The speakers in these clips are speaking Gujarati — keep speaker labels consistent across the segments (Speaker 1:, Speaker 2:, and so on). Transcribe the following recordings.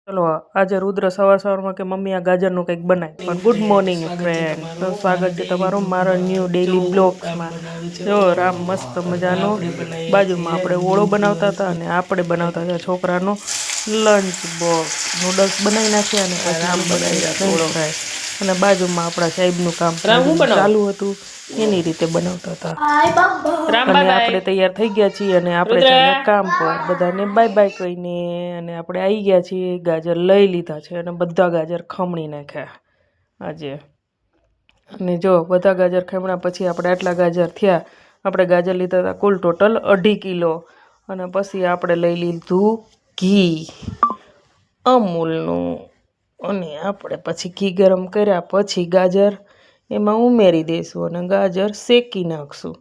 Speaker 1: ચલો આજે રુદ્ર સવારમાં કે મમ્મી આ ગાજરનું કંઈક બનાય પણ ગુડ મોર્નિંગ ફ્રેન્ડ, તો સ્વાગત છે તમારું મારા ન્યૂ ડેલી બ્લોગ્સમાં। જો રામ મસ્ત મજાનો બાજુમાં આપણે ઓળો બનાવતા હતા અને આપણે બનાવતા હતા છોકરાનો લંચ બોક્સ। નૂડલ્સ બનાવી નાખ્યા અને પછી રામ બનાવી ફ્રેન્ચ ફ્રાય અને બાજુમાં આપણા સાહેબનું કામ ચાલુ હતું એની રીતે બનાવતા હતા। અને આપણે તૈયાર થઈ ગયા છીએ અને આપણે ચાલે કામ પર બધાને બાય બાય કહીને અને આપણે આવી ગયા છીએ। ગાજર લઈ લીધા છે અને બધા ગાજર ખમણી નાખ્યા આજે। અને જો બધા ગાજર ખમણા પછી આપણે આટલા ગાજર થયા। આપણે ગાજર લીધા હતા કુલ ટોટલ 2.5 કિલો અને પછી આપણે લઈ લીધું ઘી અમૂલનું અને આપણે પછી ઘી ગરમ કર્યા પછી ગાજર એમાં ઉમેરી દઈશું અને ગાજર શેકી નાખશું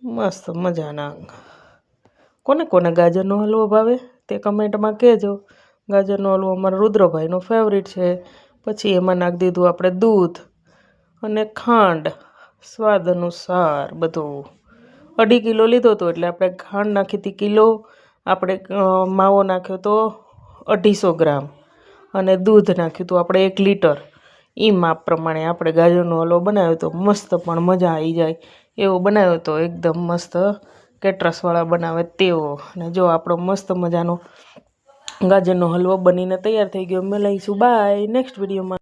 Speaker 1: મસ્ત મજાના। કોને કોને ગાજરનો હલવો ભાવે તે કમેન્ટમાં કહેજો। ગાજરનો હલવો અમારા રુદ્રભાઈનો ફેવરિટ છે। પછી એમાં નાખી દીધું આપણે દૂધ અને ખાંડ સ્વાદ અનુસાર બધું। 2.5 કિલો લીધો હતો એટલે આપણે ખાંડ નાખી હતી કિલો, આપણે માવો નાખ્યો તો 250 ગ્રામ અને દૂધ નાખ્યું હતું આપણે 1 લીટર। એ માપ પ્રમાણે આપણે ગાજરનો હલવો બનાવ્યો તો મસ્ત પણ મજા આવી જાય એવો બનાવ્યો તો એકદમ મસ્ત કેટરસવાળા બનાવે તેવો। અને જો આપણો મસ્ત મજાનો ગાજરનો હલવો બનીને તૈયાર થઈ ગયો। મળીશું બાય નેક્સ્ટ વિડીયોમાં।